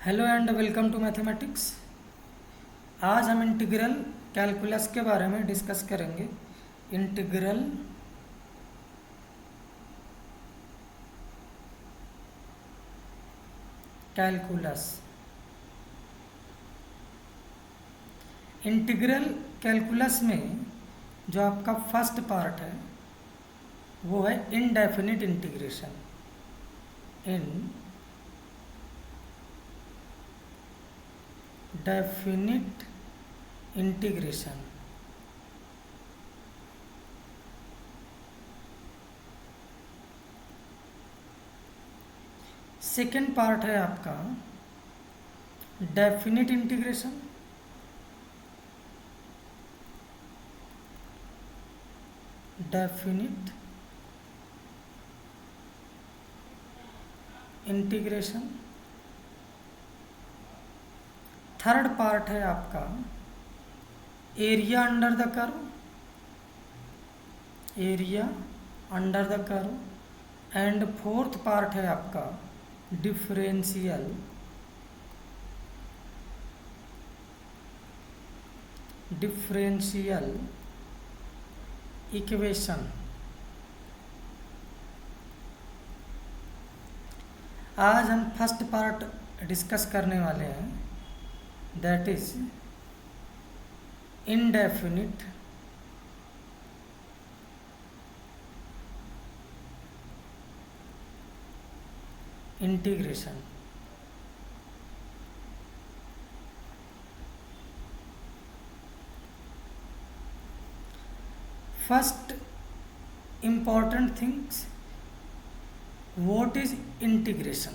Hello and welcome to mathematics. आज हम integral calculus के बारे में डिस्कस करेंगे। Integral calculus. इंटीग्रल कैलकुलस में जो आपका फर्स्ट पार्ट है वो है indefinite integration. Indefinite integration. Second part है आपका definite integration. Definite integration. Third part है आपका area under the curve. Area under the curve. And fourth part है आपका डिफरेंशियल इक्वेशन। आज हम फर्स्ट पार्ट डिस्कस करने वाले हैं, that is indefinite integration. First important things, what is integration?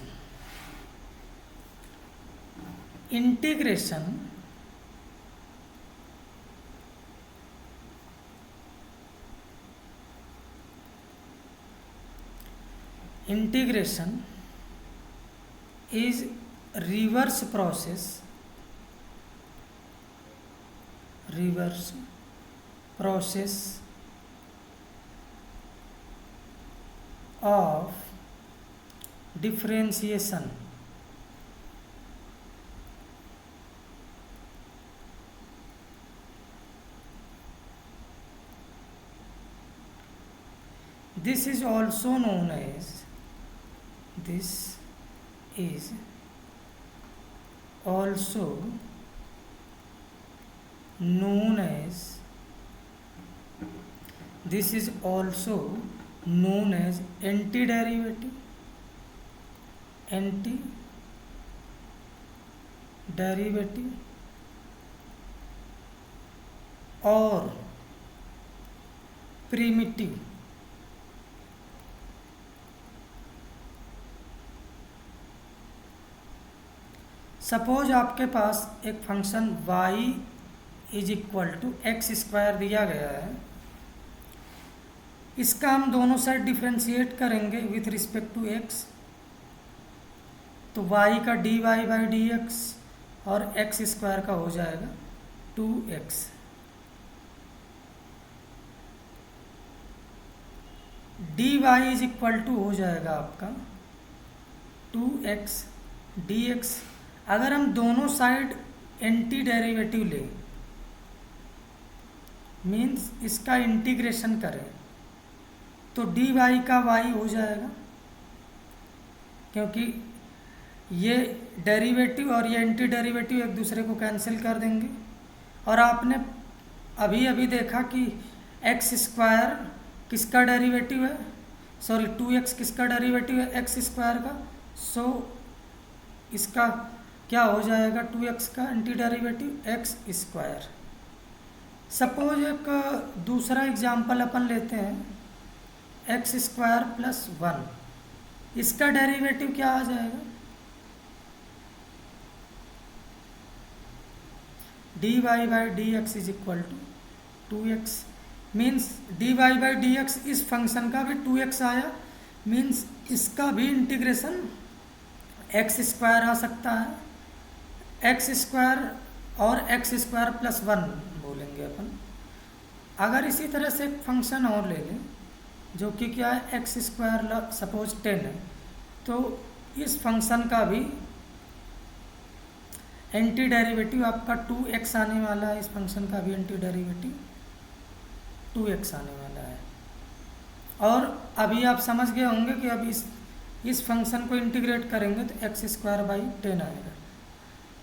Integration is reverse process of differentiation. This is also known as this is also known as antiderivative और primitive. Suppose आपके पास एक function y is equal to x square दिया गया है। इसका हम दोनों साइड डिफ्रेंशिएट करेंगे विथ रिस्पेक्ट टू x। तो y का dy बाई dx और एक्स स्क्वायर का हो जाएगा 2x। dy is equal to हो जाएगा आपका 2x dx। अगर हम दोनों साइड एंटी डेरिवेटिव लें, मीन्स इसका इंटीग्रेशन करें, तो dy का y हो जाएगा, क्योंकि ये डेरिवेटिव और ये एंटी डेरिवेटिव एक दूसरे को कैंसिल कर देंगे। और आपने अभी अभी देखा कि एक्स स्क्वायर किसका डेरिवेटिव है, सॉरी 2x किसका डेरिवेटिव है, एक्स स्क्वायर का। सो इसका क्या हो जाएगा, 2x का anti derivative x square. Suppose एक दूसरा एग्जाम्पल अपन लेते हैं, एक्स स्क्वायर प्लस 1। इसका डेरिवेटिव क्या आ जाएगा, dy by dx is equal to 2x। Means dy by dx इस फंक्शन का भी 2x आया, मीन्स इसका भी इंटीग्रेशन एक्स स्क्वायर आ सकता है। एक्स स्क्वायर और एक्स स्क्वायर प्लस 1 बोलेंगे अपन। अगर इसी तरह से एक फंक्शन और ले लें जो कि क्या है, एक्स स्क्वायर सपोज 10 है, तो इस फंक्शन का भी एंटी डेरिवेटिव आपका 2x आने वाला है, इस फंक्शन का भी एंटी डेरिवेटिव 2x आने वाला है। और अभी आप समझ गए होंगे कि अब इस फंक्शन को इंटीग्रेट करेंगे तो x²/10 आएगा।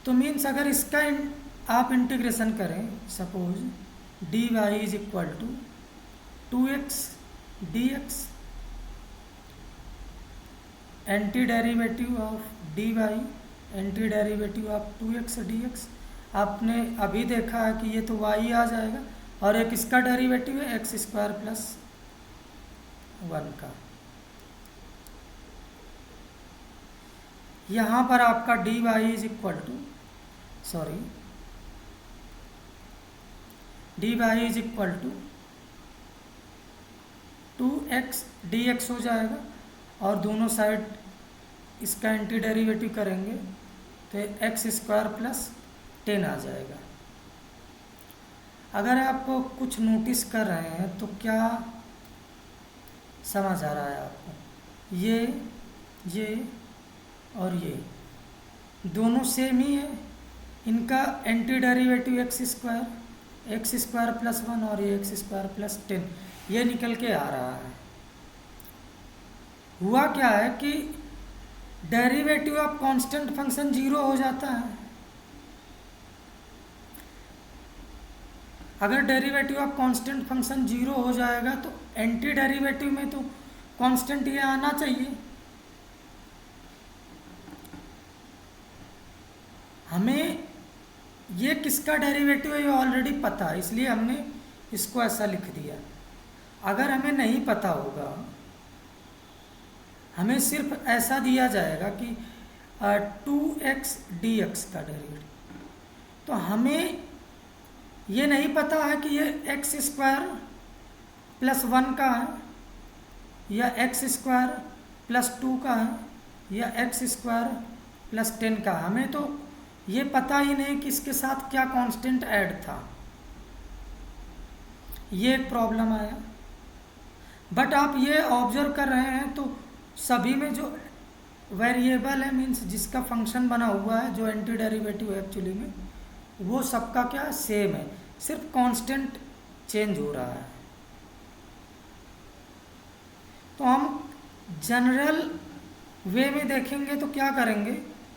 तो मीन्स अगर इसका आप इंटीग्रेशन करें, suppose dy is equal to 2x dx, anti derivative of dy anti derivative of 2x dx। आपने अभी देखा है कि ये तो y आ जाएगा और एक इसका डेरिवेटिव है x² + 1 का। यहाँ पर आपका dy is equal to dy is equal to 2x dx हो जाएगा और दोनों साइड इसका एंटी डेरिवेटिव करेंगे तो x² + 10 आ जाएगा। अगर आप कुछ नोटिस कर रहे हैं तो क्या समझ आ रहा है आपको? ये और ये दोनों सेम ही है, इनका एंटी डेरिवेटिव x² + 1 और ये x² + 10 ये निकल के आ रहा है। हुआ क्या है कि डेरिवेटिव ऑफ कांस्टेंट फंक्शन 0 हो जाता है। अगर डेरिवेटिव ऑफ कांस्टेंट फंक्शन 0 हो जाएगा तो एंटी डेरिवेटिव में तो कांस्टेंट ये आना चाहिए। हमें ये किसका डेरिवेटिव है ये ऑलरेडी पता है, इसलिए हमने इसको ऐसा लिख दिया। अगर हमें नहीं पता होगा, हमें सिर्फ ऐसा दिया जाएगा कि 2x dx का डेरिवेटिव, तो हमें ये नहीं पता है कि ये x² + 1 का है या x² + 2 का है या x² + 10 का। हमें तो ये पता ही नहीं कि इसके साथ क्या कांस्टेंट ऐड था, ये एक प्रॉब्लम आया। बट आप ये ऑब्जर्व कर रहे हैं तो सभी में जो वेरिएबल है, मीन्स जिसका फंक्शन बना हुआ है, जो एंटी डेरिवेटिव एक्चुअली में वो सबका क्या सेम है, सिर्फ कांस्टेंट चेंज हो रहा है। तो हम जनरल वे में देखेंगे तो क्या करेंगे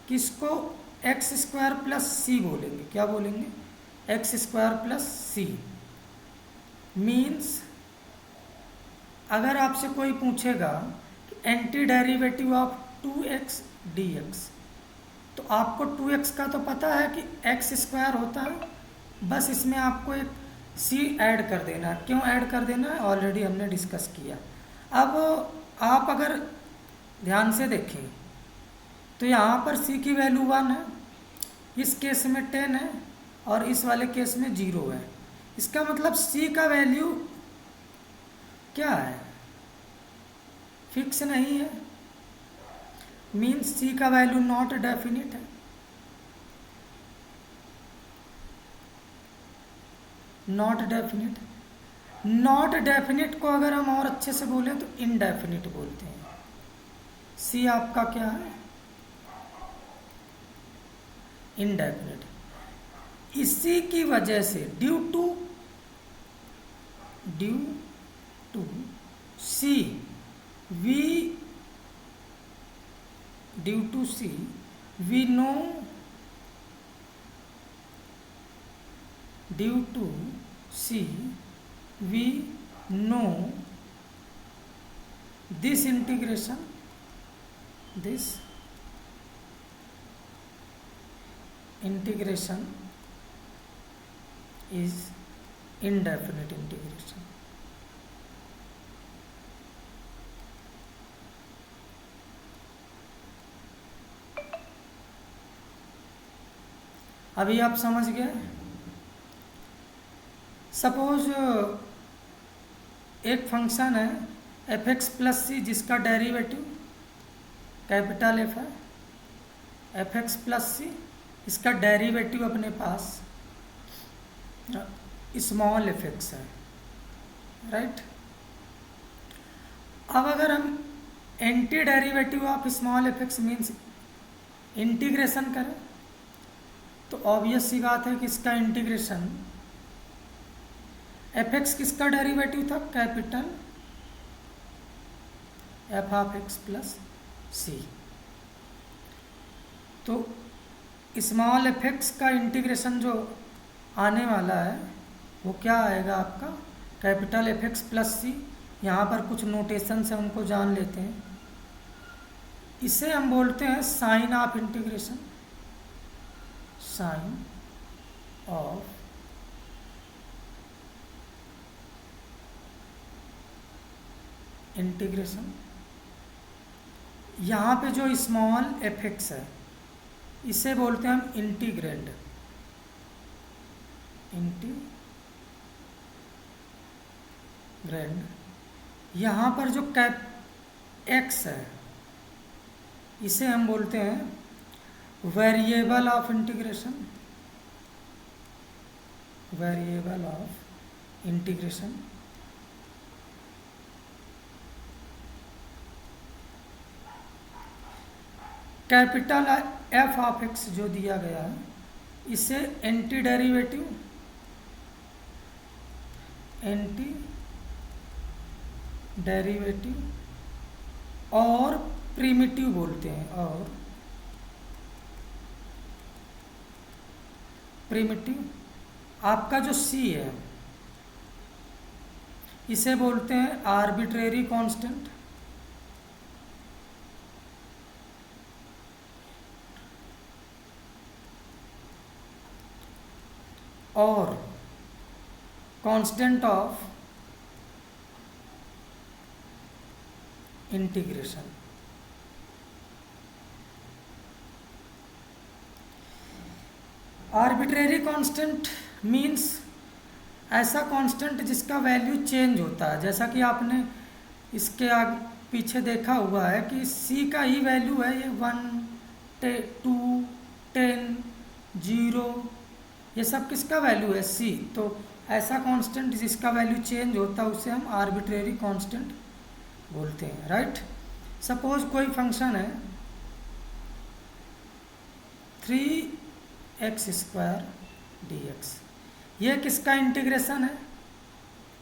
कि इसको x² + c बोलेंगे। क्या बोलेंगे? x² + c। मीन्स अगर आपसे कोई पूछेगा anti derivative of 2x dx, तो आपको 2x का तो पता है कि x² होता है, बस इसमें आपको एक c ऐड कर देना है। क्यों ऐड कर देना है? ऑलरेडी हमने डिस्कस किया। अब आप अगर ध्यान से देखें तो यहाँ पर c की वैल्यू 1 है, इस केस में 10 है और इस वाले केस में 0 है। इसका मतलब c का वैल्यू क्या है? फिक्स नहीं है। मीन्स c का वैल्यू नॉट डेफिनिट है। नॉट डेफिनिट, नॉट डेफिनिट को अगर हम और अच्छे से बोलें तो इनडेफिनिट बोलते हैं। c आपका क्या है? इनडेफिनिट। इसी की वजह से due to c we know this integration is indefinite integration। अभी आप समझ गए। सपोज एक फंक्शन है f(x + c) जिसका डेरिवेटिव कैपिटल F है, f(x + c), इसका डेरिवेटिव अपने पास स्मॉल f(x) है, राइट। अब अगर हम anti derivative of small f(x) means integration करें तो ऑब्वियस सी बात है कि इसका इंटीग्रेशन एफ एक्स किसका डेरिवेटिव था, capital F of X plus C. तो स्मॉल एफ एक्स का इंटीग्रेशन जो आने वाला है वो क्या आएगा आपका, capital F X plus C. यहाँ पर कुछ नोटेशन है उनको जान लेते हैं। इसे हम बोलते हैं sign of integration, sign of integration. यहाँ पे जो स्मॉल एफ एक्स है इसे बोलते हैं हम इंटीग्रेंड, इंटीग्रेंड। यहाँ पर जो कैप एक्स है इसे हम बोलते हैं variable of integration, variable of integration. Capital F of x जो दिया गया है इसे एंटी डेरिवेटिव, एंटी डेरिवेटिव और प्रिमिटिव बोलते हैं, और प्रिमिटिव। आपका जो सी है इसे बोलते हैं आर्बिट्रेरी कांस्टेंट, और constant of integration. Arbitrary constant means ऐसा कांस्टेंट जिसका वैल्यू चेंज होता है। जैसा कि आपने इसके पीछे देखा हुआ है कि सी का ही वैल्यू है ये 1, 2, 10, 0, ये सब किसका वैल्यू है, सी। तो ऐसा कांस्टेंट जिसका वैल्यू चेंज होता है उसे हम आर्बिट्रेरी कांस्टेंट बोलते हैं, राइट। सपोज कोई फंक्शन है 3x² dx, ये किसका इंटीग्रेशन है।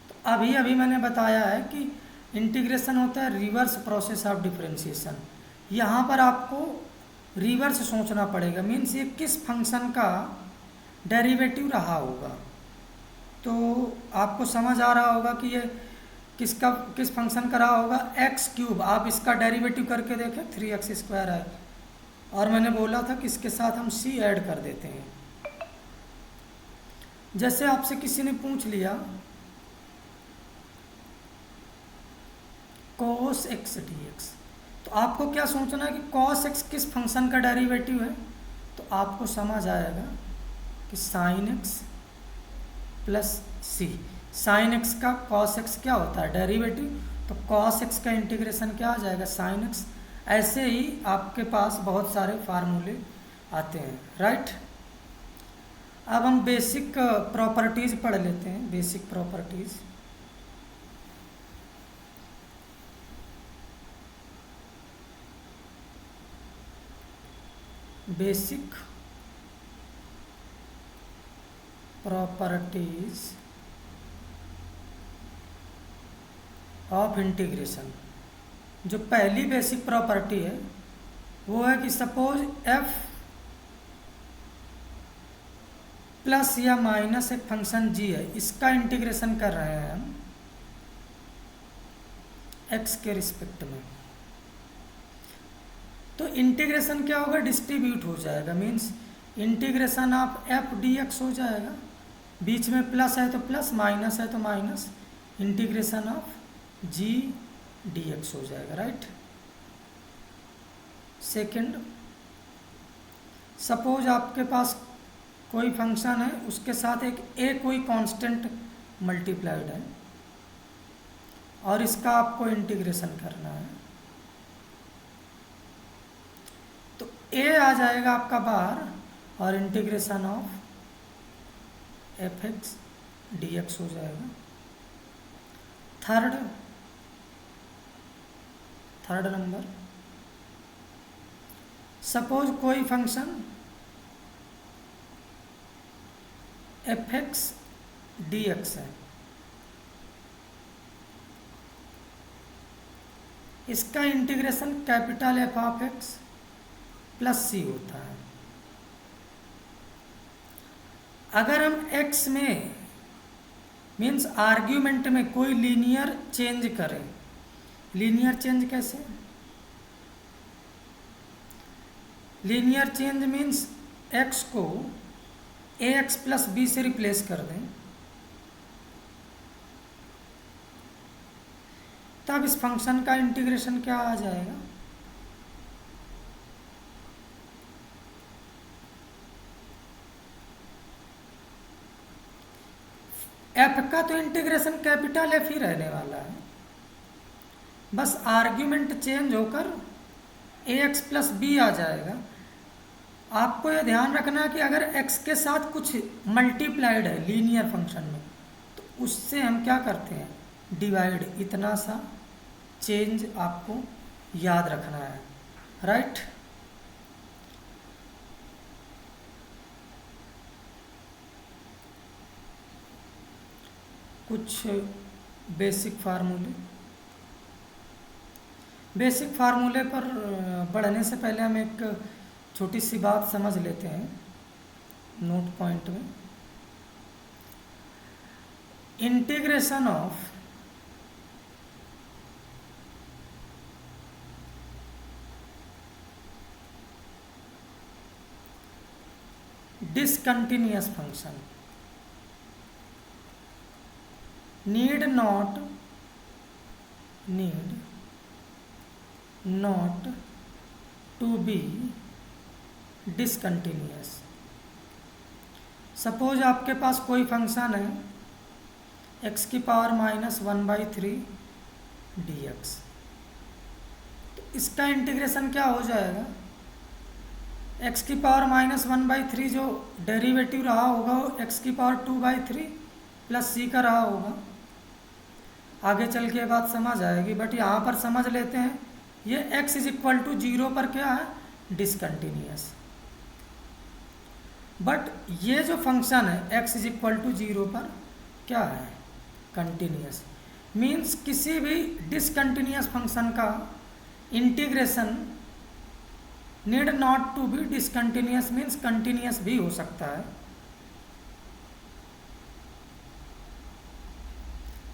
तो अभी अभी मैंने बताया है कि इंटीग्रेशन होता है रिवर्स प्रोसेस ऑफ डिफरेंशिएशन। यहाँ पर आपको रिवर्स सोचना पड़ेगा, मीन्स ये किस फंक्शन का डेरिवेटिव रहा होगा। तो आपको समझ आ रहा होगा कि ये किस फंक्शन का रहा होगा, x³ आप इसका डेरिवेटिव करके देखें 3x² है, और मैंने बोला था कि इसके साथ हम c ऐड कर देते हैं। जैसे आपसे किसी ने पूछ लिया cos x dx, तो आपको क्या सोचना है कि cos x किस फंक्शन का डेरिवेटिव है। तो आपको समझ आएगा कि sin x प्लस सी, साइन एक्स का कॉस एक्स क्या होता है, डेरिवेटिव। तो कॉस एक्स का इंटीग्रेशन क्या आ जाएगा, साइन एक्स। ऐसे ही आपके पास बहुत सारे फार्मूले आते हैं, राइट। अब हम बेसिक प्रॉपर्टीज़ पढ़ लेते हैं, basic properties. Basic properties of integration. जो पहली बेसिक प्रॉपर्टी है वो है कि सपोज f प्लस या माइनस एक फंक्शन g है, इसका इंटीग्रेशन कर रहे हैं हम x के रिस्पेक्ट में। तो इंटीग्रेशन क्या होगा, डिस्ट्रीब्यूट हो जाएगा, means integration of f dx हो जाएगा। बीच में प्लस है तो प्लस, माइनस है तो minus, integration of g dx हो जाएगा, राइट। सेकंड, सपोज आपके पास कोई फंक्शन है, उसके साथ एक a कोई कांस्टेंट मल्टीप्लाइड है और इसका आपको इंटीग्रेशन करना है। तो a आ जाएगा आपका बाहर और इंटीग्रेशन ऑफ fx dx हो जाएगा। थर्ड नंबर, सपोज कोई function F X D X है। इसका integration capital F of X plus C होता है। अगर हम x में मीन्स आर्ग्यूमेंट में कोई लीनियर चेंज करें, लीनियर चेंज कैसे? लीनियर चेंज मीन्स x को ax प्लस बी से रिप्लेस कर दें, तब इस फंक्शन का इंटीग्रेशन क्या आ जाएगा? एफ का तो इंटीग्रेशन कैपिटल एफ ही रहने वाला है, बस आर्ग्यूमेंट चेंज होकर ए एक्स प्लस बी आ जाएगा। आपको यह ध्यान रखना है कि अगर x के साथ कुछ मल्टीप्लाइड है लीनियर फंक्शन में, तो उससे हम क्या करते हैं? डिवाइड। इतना सा चेंज आपको याद रखना है, राइट? कुछ बेसिक फार्मूले पर बढ़ने से पहले हम एक छोटी सी बात समझ लेते हैं नोट पॉइंट में। Integration of discontinuous function need not to be discontinuous। Suppose आपके पास कोई फंक्शन है x की पावर -1/3 dx, तो इसका इंटीग्रेशन क्या हो जाएगा? x की पावर -1/3 जो डेरिवेटिव रहा होगा वो x की पावर 2/3 प्लस c का रहा होगा। आगे चल के बात समझ आएगी, बट यहाँ पर समझ लेते हैं ये x = 0 पर क्या है? डिसकंटिन्यूअस। बट ये जो फंक्शन है x = 0 पर क्या है? कंटिन्यूअस। मीन्स किसी भी डिसकंटिन्यूअस फंक्शन का integration need not to be discontinuous, means continuous भी हो सकता है।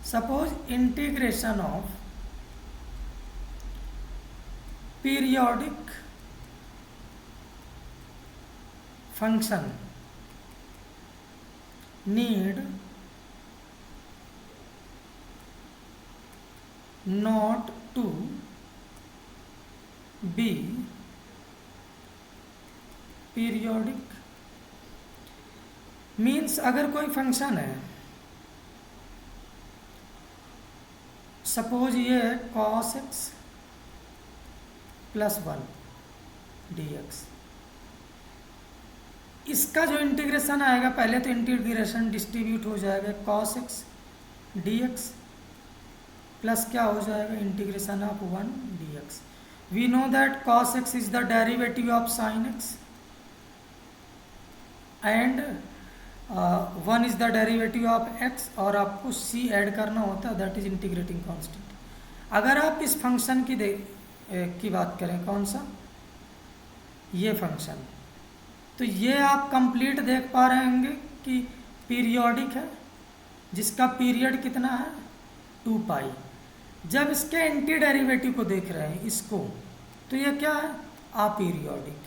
Suppose integration of periodic function need not to be periodic. Means अगर कोई फंक्शन है, सपोज ये है cos x + 1 dx, इसका जो इंटीग्रेशन आएगा, पहले तो इंटीग्रेशन डिस्ट्रीब्यूट हो जाएगा cos x dx प्लस क्या हो जाएगा? Integration of 1 dx। We know that cos x is the derivative of sin x and 1 is the derivative of x, और आपको c ऐड करना होता है, दैट इज इंटीग्रेटिंग कांस्टेंट। अगर आप इस फंक्शन की बात करें, कौन सा? ये फंक्शन, तो ये आप कंप्लीट देख पा रहे होंगे कि पीरियोडिक है, जिसका पीरियड कितना है? 2π। जब इसके एंटी डेरिवेटिव को देख रहे हैं इसको, तो ये क्या है? अपीरियोडिक।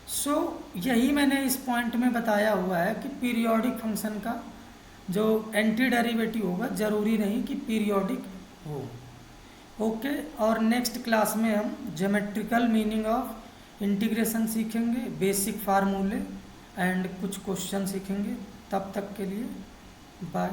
सो यही मैंने इस पॉइंट में बताया हुआ है कि पीरियोडिक फंक्शन का जो एंटी डेरिवेटिव होगा ज़रूरी नहीं कि पीरियोडिक हो। ओके, और नेक्स्ट क्लास में हम ज्योमेट्रिकल मीनिंग ऑफ इंटीग्रेशन सीखेंगे, बेसिक फार्मूले एंड कुछ क्वेश्चन सीखेंगे। तब तक के लिए बाय।